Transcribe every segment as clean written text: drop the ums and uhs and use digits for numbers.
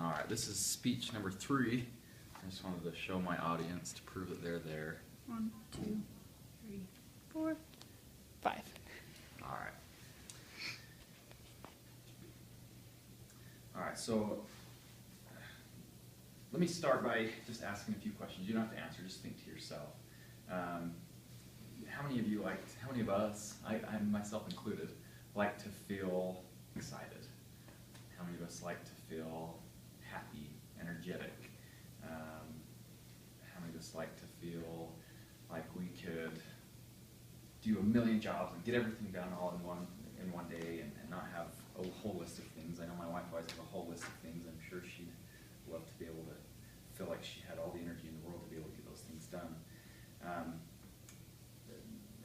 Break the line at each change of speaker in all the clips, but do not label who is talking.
All right, this is speech number 3. I just wanted to show my audience to prove that they're there.
1, 2, 3, 4, 5.
All right. All right, so let me start by just asking a few questions. You don't have to answer, just think to yourself. How many of us, I myself included, like to feel excited? How many of us like to feel happy, energetic? How many of us like to feel like we could do a million jobs and get everything done all in one day and not have a whole list of things? I know my wife always has a whole list of things. I'm sure she'd love to be able to feel like she had all the energy in the world to be able to get those things done.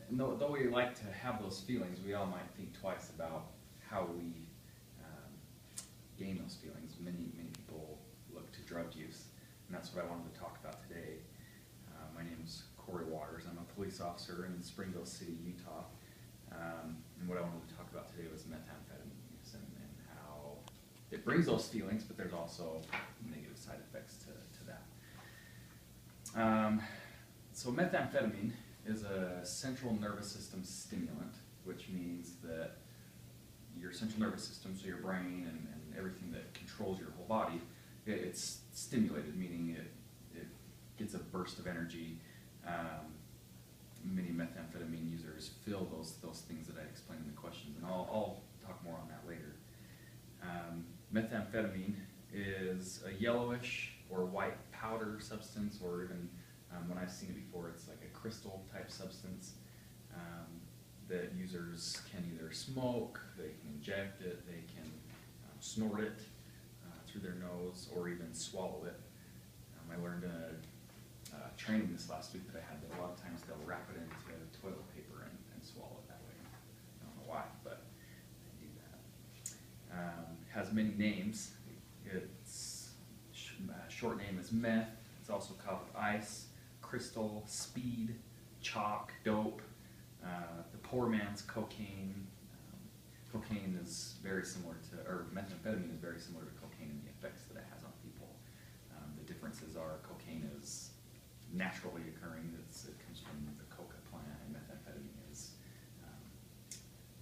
And though we like to have those feelings, we all might think twice about how we gain those feelings. Many people look to drug use, and that's what I wanted to talk about today. My name is Corey Waters. I'm a police officer in Springville City, Utah. And what I wanted to talk about today was methamphetamine use and how it brings those feelings, but there's also negative side effects to that. So methamphetamine is a central nervous system stimulant, which means that your central nervous system, so your brain and everything that controls your whole body, it's stimulated, meaning it gets a burst of energy. Many methamphetamine users feel those things that I explained in the questions, and I'll talk more on that later. Methamphetamine is a yellowish or white powder substance, or even when I've seen it before, it's like a crystal type substance that users can either smoke, they can inject it, they can snort it through their nose, or even swallow it. I learned in a training this last week that I had that a lot of times they'll wrap it into toilet paper and swallow it that way. I don't know why, but they do that. Has many names. Its short name is meth. It's also called ice, crystal, speed, chalk, dope, the poor man's cocaine. Cocaine is very similar to, or methamphetamine is very similar to cocaine in the effects that it has on people. The differences are cocaine is naturally occurring, it comes from the coca plant, and methamphetamine is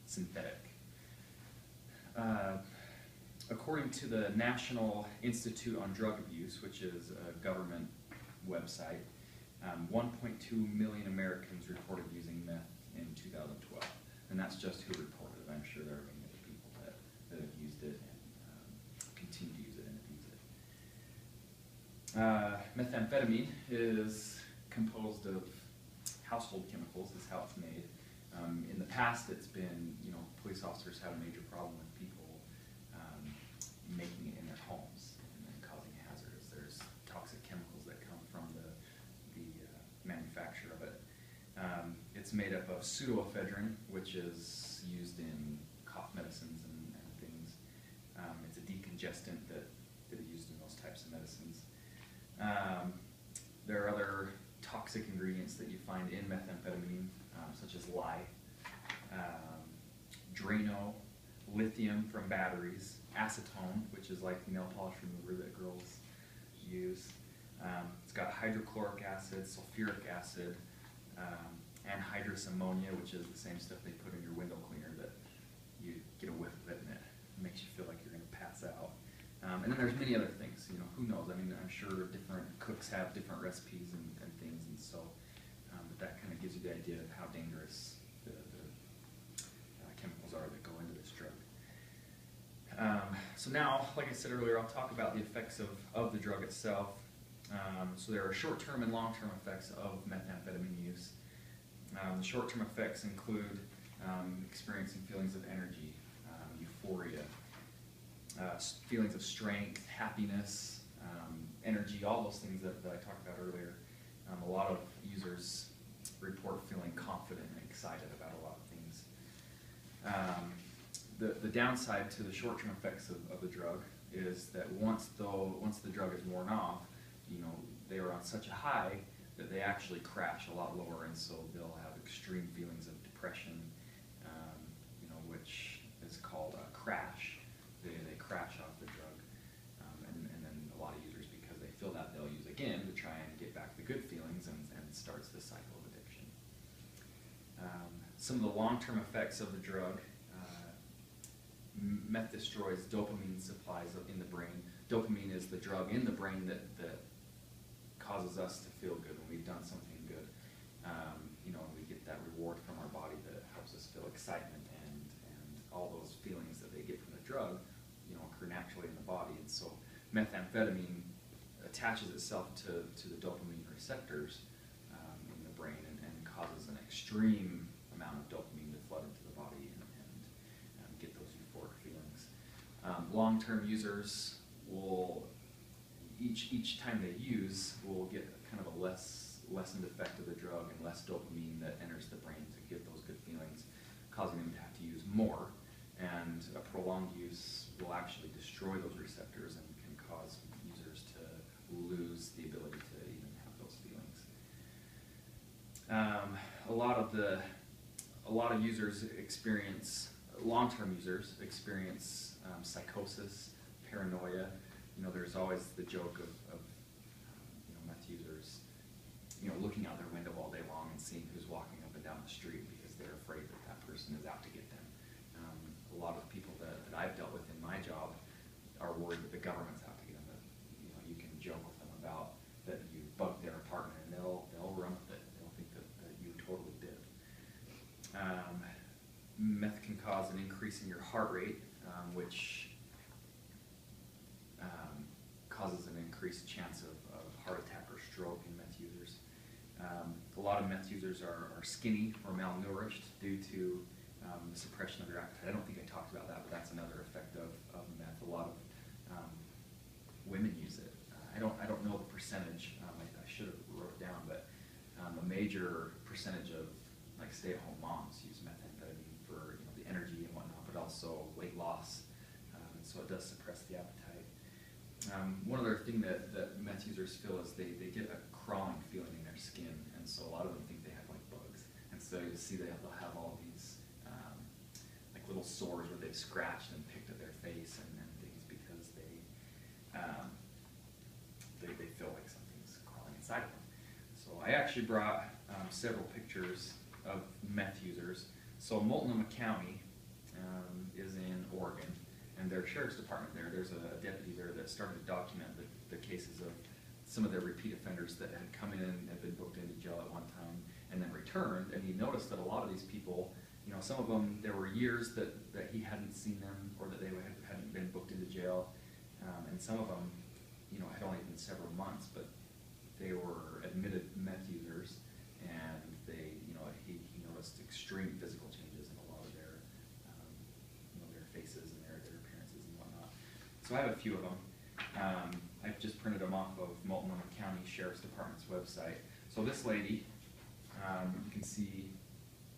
synthetic. According to the National Institute on Drug Abuse, which is a government website, 1.2 million Americans reported using meth in 2012, and that's just who reported it. I'm sure there are many other people that have used it and continue to use it and abuse it. Methamphetamine is composed of household chemicals, is how it's made. In the past, it's been, police officers had a major problem with people making it in their homes and then causing hazards. There's toxic chemicals that come from the manufacture of it. It's made up of pseudoephedrine, which is used in cough medicines and things. It's a decongestant that is used in those types of medicines. There are other toxic ingredients that you find in methamphetamine, such as lye, Drano, lithium from batteries, acetone, which is like the nail polish remover that girls use. It's got hydrochloric acid, sulfuric acid, anhydrous ammonia, which is the same stuff they put in your window cleaner that you get a whiff of it and it makes you feel like you're going to pass out. And then there's many other things, who knows? I mean, I'm sure different cooks have different recipes and things, and so, but that kind of gives you the idea of how dangerous the chemicals are that go into this drug. So now, like I said earlier, I'll talk about the effects of the drug itself. So there are short-term and long-term effects of methamphetamine use. The short-term effects include experiencing feelings of energy, euphoria, feelings of strength, happiness, energy, all those things that I talked about earlier. A lot of users report feeling confident and excited about a lot of things. The downside to the short-term effects of the drug is that once the drug is worn off, they are on such a high that they actually crash a lot lower, and so they'll have extreme feelings of depression, which is called a crash. They crash off the drug, and then starts this cycle of addiction. Some of the long-term effects of the drug, meth destroys dopamine supplies in the brain. Dopamine is the drug in the brain that causes us to feel good when we've done something good. We get that reward from our body that helps us feel excitement, and all those feelings that they get from the drug, occur naturally in the body. And so methamphetamine attaches itself to the dopamine receptors in the brain and causes an extreme amount of dopamine to flood into the body and get those euphoric feelings. Long-term users will, each time they use, will get kind of a lessened effect of the drug and less dopamine that enters the brain to give those good feelings, causing them to have to use more. And a prolonged use will actually destroy those receptors and can cause users to lose the ability to even have those feelings. A lot of users experience, long-term users experience psychosis, paranoia. There's always the joke of meth users, looking out their window all day long and seeing who's walking up and down the street because they're afraid that that person is out to get them. A lot of people that I've dealt with in my job are worried that the government's out to get them. That, you can joke with them about that you bugged their apartment, and they'll run with it. They'll think that you totally did. Meth can cause an increase in your heart rate, which causes an increased chance of heart attack or stroke in meth users. A lot of meth users are skinny or malnourished due to the suppression of their appetite. I don't think I talked about that, but that's another effect of meth. A lot of women use it. I don't know the percentage. I should have wrote it down, but a major percentage of stay-at-home moms use methamphetamine for the energy and whatnot, but also weight loss. And so it does suppress the appetite. One other thing that meth users feel is they get a crawling feeling in their skin, and so a lot of them think they have bugs. And so you'll see they'll have all these little sores where they've scratched and picked at their face and things because they feel like something's crawling inside of them. So I actually brought several pictures of meth users. So Multnomah County is in Oregon, and their sheriff's department there's a deputy there that started to document the cases of some of their repeat offenders that had come in and had been booked into jail at one time and then returned. And he noticed that a lot of these people, some of them, there were years that he hadn't seen them or that they hadn't been booked into jail, and some of them, had only been several months, but they were admitted meth users, and he noticed extreme physical changes in a lot of their, their faces and their appearances and whatnot. So I have a few of them. I've just printed them off of Multnomah County Sheriff's Department's website. So this lady, you can see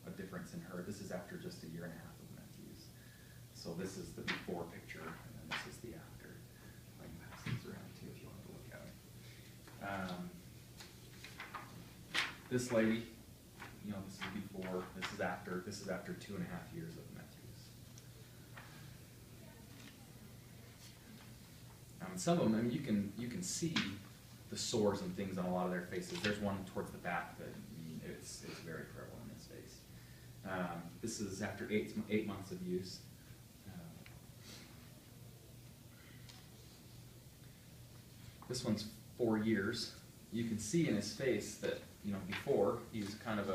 a difference in her. This is after just a year and a half of meth use. So this is the before picture, and then this is the after. I can pass these around too if you want to look at it. This lady, this is before, this is after. This is after 2.5 years of meth use. Some of them, you can see the sores and things on a lot of their faces. There's one towards the back that it's very prevalent in his face. This is after 8 months of use. This one's 4 years. You can see in his face that before he was kind of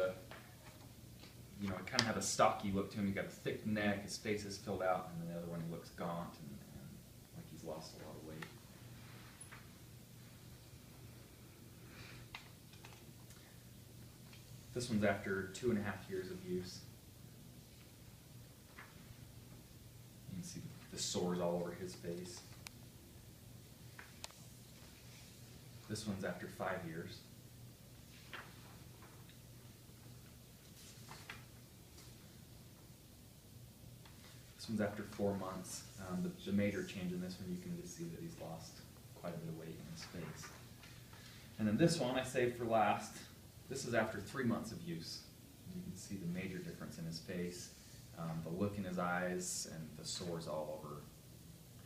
kind of had a stocky look to him. He got a thick neck. His face is filled out, and then the other one he looks gaunt and like he's lost a lot of weight. This one's after 2.5 years of use. You can see the sores all over his face. This one's after 5 years. This one's after 4 months. The major change in this one, you can just see that he's lost quite a bit of weight in his face. And then this one I saved for last. This is after 3 months of use. You can see the major difference in his face, the look in his eyes, and the sores all over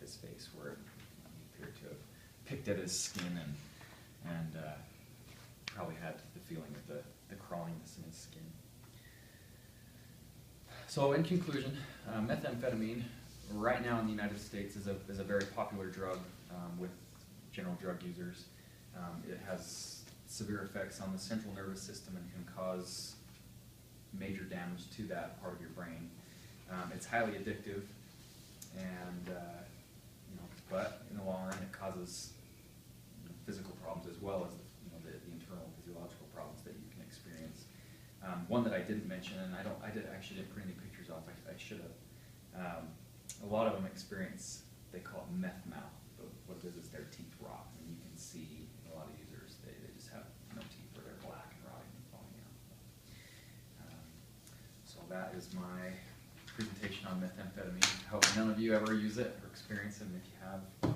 his face where he appeared to have picked at his skin and probably had the feeling of the crawliness in his skin. So in conclusion, methamphetamine right now in the United States is a very popular drug with general drug users. It has severe effects on the central nervous system and can cause major damage to that part of your brain. It's highly addictive, and but in the long run, it causes physical problems as well as the internal physiological problems that you can experience. One that I didn't mention, and I actually didn't print any pictures off. I should have. A lot of them experience, they call it meth mouth, but what it is their teeth rot, and you can see a lot of users, they just have no teeth, or they're black and rotting and falling out. So that is my presentation on methamphetamine. I hope none of you ever use it or experience it, and if you have,